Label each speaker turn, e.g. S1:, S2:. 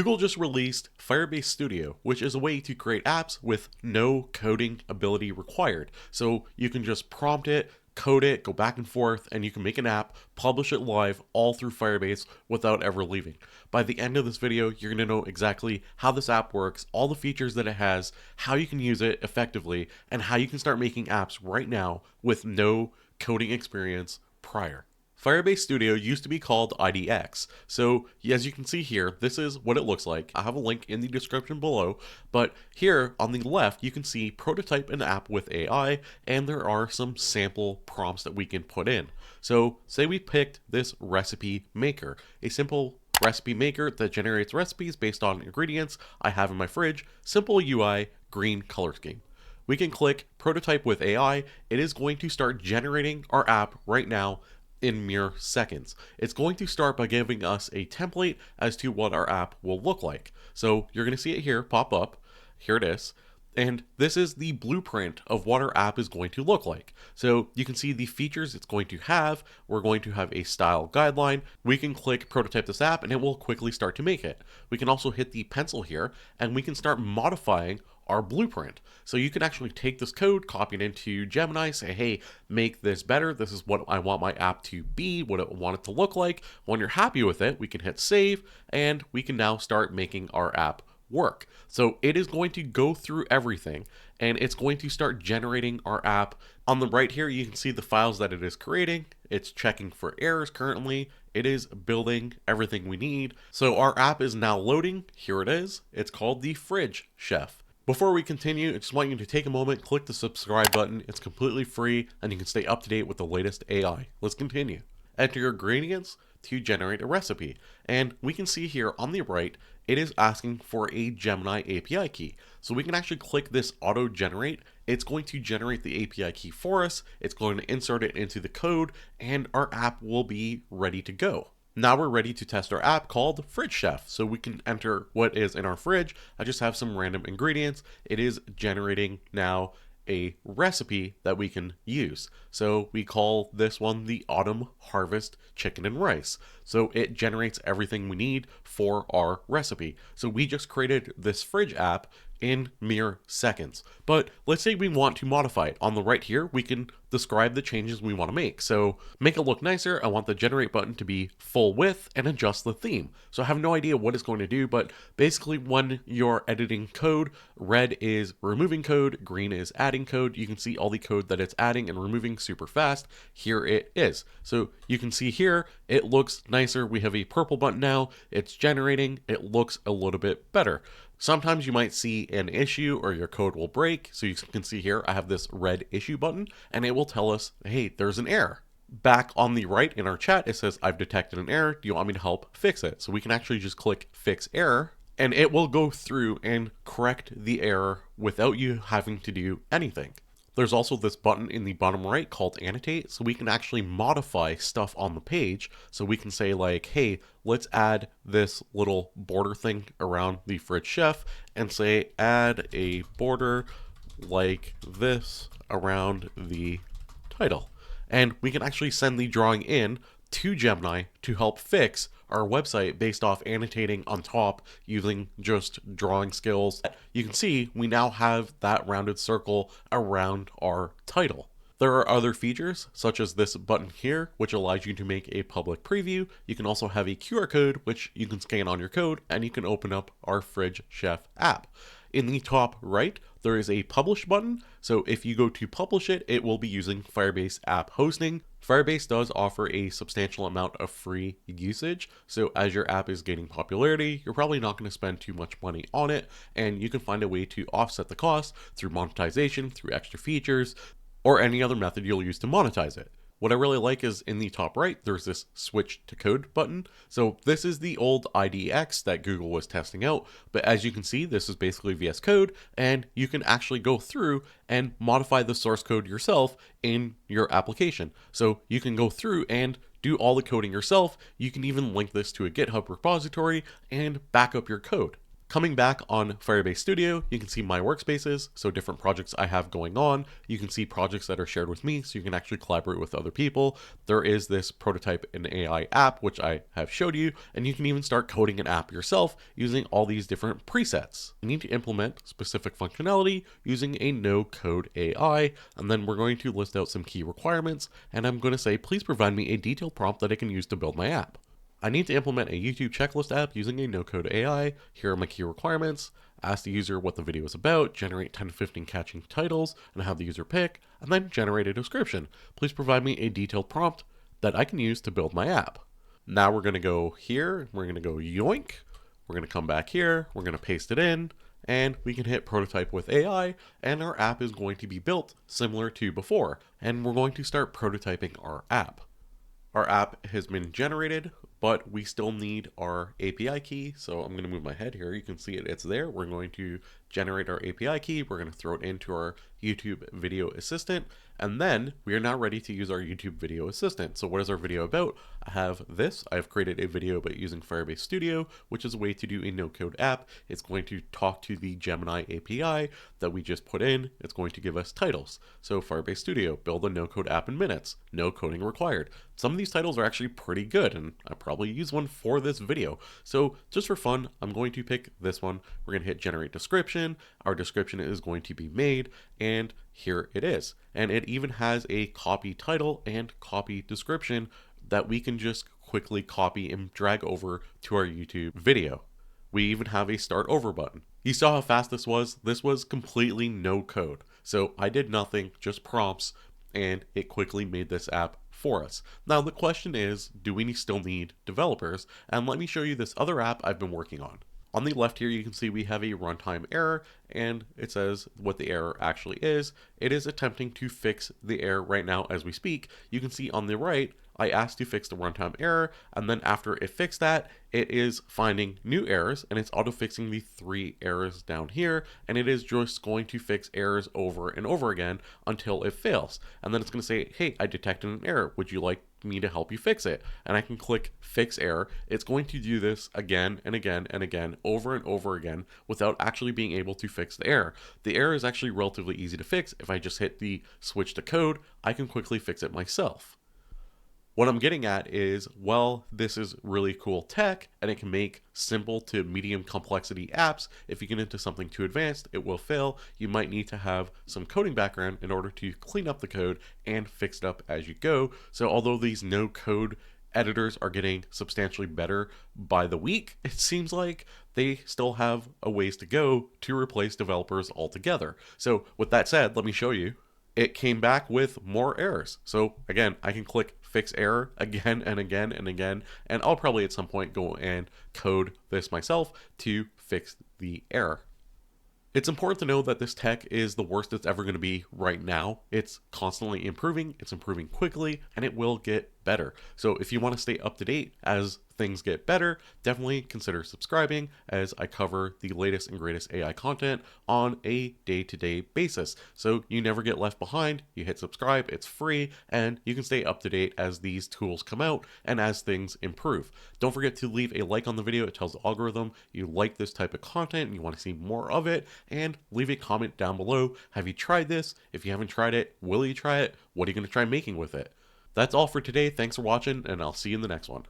S1: Google just released Firebase Studio, which is a way to create apps with no coding ability required. So you can just prompt it, code it, go back and forth, and you can make an app, publish it live all through Firebase without ever leaving. By the end of this video, you're going to know exactly how this app works, all the features that it has, how you can use it effectively, and how you can start making apps right now with no coding experience prior. Firebase Studio used to be called IDX, so as you can see here, this is what it looks like. I have a link in the description below, but here on the left, you can see prototype an app with AI, and there are some sample prompts that we can put in. So say we picked this recipe maker, a simple recipe maker that generates recipes based on ingredients I have in my fridge, simple UI, green color scheme. We can click prototype with AI. It is going to start generating our app right now in mere seconds. It's going to start by giving us a template as to what our app will look like. So you're going to see it here pop up. Here it is. And this is the blueprint of what our app is going to look like. So you can see the features it's going to have. We're going to have a style guideline. We can click prototype this app and it will quickly start to make it. We can also hit the pencil here and we can start modifying our blueprint. So you can actually take this code, copy it into Gemini, say, hey, make this better. This is what I want my app to be, what I want it to look like. When you're happy with it, we can hit save and we can now start making our app work. So it is going to go through everything and it's going to start generating our app. On the right here, you can see the files that it is creating. It's checking for errors currently. It is building everything we need. So our app is now loading. Here it is. It's called the Fridge Chef. Before we continue, I just want you to take a moment, click the subscribe button. It's completely free and you can stay up to date with the latest AI. Let's continue. Enter your ingredients to generate a recipe. And we can see here on the right, it is asking for a Gemini API key. So we can actually click this auto generate. It's going to generate the API key for us. It's going to insert it into the code and our app will be ready to go. Now we're ready to test our app called Fridge Chef. So we can enter what is in our fridge. I just have some random ingredients. It is generating now a recipe that we can use. So we call this one the Autumn Harvest Chicken and Rice. So it generates everything we need for our recipe. So we just created this fridge app in mere seconds. But let's say we want to modify it. On the right here, we can describe the changes we want to make. So make it look nicer. I want the generate button to be full width and adjust the theme. So I have no idea what it's going to do, but basically when you're editing code, red is removing code, green is adding code. You can see all the code that it's adding and removing super fast. Here it is. So you can see here, it looks nicer. We have a purple button now. It's generating. It looks a little bit better. Sometimes you might see an issue or your code will break. So you can see here, I have this red issue button and it will tell us, hey, there's an error. Back on the right in our chat, it says, I've detected an error. Do you want me to help fix it? So we can actually just click fix error and it will go through and correct the error without you having to do anything. There's also this button in the bottom right called Annotate, so we can actually modify stuff on the page. So we can say like, hey, let's add this little border thing around the Fridge Chef and say add a border like this around the title. And we can actually send the drawing in to Gemini to help fix our website based off annotating on top using just drawing skills. You can see we now have that rounded circle around our title. There are other features such as this button here, which allows you to make a public preview. You can also have a QR code, which you can scan on your code and you can open up our Fridge Chef app. In the top right, there is a publish button. So if you go to publish it, it will be using Firebase app hosting. Firebase does offer a substantial amount of free usage. So as your app is gaining popularity, you're probably not going to spend too much money on it. And you can find a way to offset the cost through monetization, through extra features, or any other method you'll use to monetize it. What I really like is in the top right, there's this switch to code button. So this is the old IDX that Google was testing out. But as you can see, this is basically VS Code and you can actually go through and modify the source code yourself in your application. So you can go through and do all the coding yourself. You can even link this to a GitHub repository and back up your code. Coming back on Firebase Studio, you can see my workspaces, so different projects I have going on. You can see projects that are shared with me, so you can actually collaborate with other people. There is this prototype an AI app, which I have showed you, and you can even start coding an app yourself using all these different presets. You need to implement specific functionality using a no-code AI, and then we're going to list out some key requirements, and I'm going to say, please provide me a detailed prompt that I can use to build my app. I need to implement a YouTube checklist app using a no-code AI. Here are my key requirements. Ask the user what the video is about, generate 10 to 15 catching titles, and have the user pick, and then generate a description. Please provide me a detailed prompt that I can use to build my app. Now we're going to go here, we're going to go yoink, we're going to come back here, we're going to paste it in, and we can hit prototype with AI, and our app is going to be built similar to before, and we're going to start prototyping our app. Our app has been generated, but we still need our API key. So I'm going to move my head here. You can see it's there. We're going to generate our API key. We're going to throw it into our YouTube video assistant. And then we are now ready to use our YouTube video assistant. So what is our video about? I have this. I've created a video about using Firebase Studio, which is a way to do a no-code app. It's going to talk to the Gemini API that we just put in. It's going to give us titles. So Firebase Studio, build a no-code app in minutes. No coding required. Some of these titles are actually pretty good, and I probably use one for this video. So just for fun, I'm going to pick this one. We're going to hit generate description. Our description is going to be made, and here it is. And it even has a copy title and copy description that we can just quickly copy and drag over to our YouTube video. We even have a start over button. You saw how fast this was? This was completely no code. So I did nothing, just prompts, and it quickly made this app for us. Now the question is, do we still need developers? And let me show you this other app I've been working on. On the left here, you can see we have a runtime error, and it says what the error actually is. It is attempting to fix the error right now as we speak. You can see on the right, I asked to fix the runtime error, and then after it fixed that, it is finding new errors, and it's auto-fixing the 3 errors down here, and it is just going to fix errors over and over again until it fails. And then it's going to say, hey, I detected an error. Would you like me to help you fix it? And I can click fix error. It's going to do this again and again and again, over and over again, without actually being able to fix the error. The error is actually relatively easy to fix. If I just hit the switch to code, I can quickly fix it myself. What I'm getting at is, well, this is really cool tech, and it can make simple to medium complexity apps. If you get into something too advanced, it will fail. You might need to have some coding background in order to clean up the code and fix it up as you go. So although these no code editors are getting substantially better by the week, it seems like they still have a ways to go to replace developers altogether. So with that said, let me show you. It came back with more errors. So again, I can click fix error again and again and again, and I'll probably at some point go and code this myself to fix the error. It's important to know that this tech is the worst it's ever going to be right now. It's constantly improving, it's improving quickly, and it will get better. So if you want to stay up to date as things get better, definitely consider subscribing, as I cover the latest and greatest AI content on a day-to-day basis. So you never get left behind. You hit subscribe, it's free, and you can stay up to date as these tools come out and as things improve. Don't forget to leave a like on the video. It tells the algorithm you like this type of content and you want to see more of it, and leave a comment down below. Have you tried this? If you haven't tried it, will you try it? What are you going to try making with it? That's all for today. Thanks for watching, and I'll see you in the next one.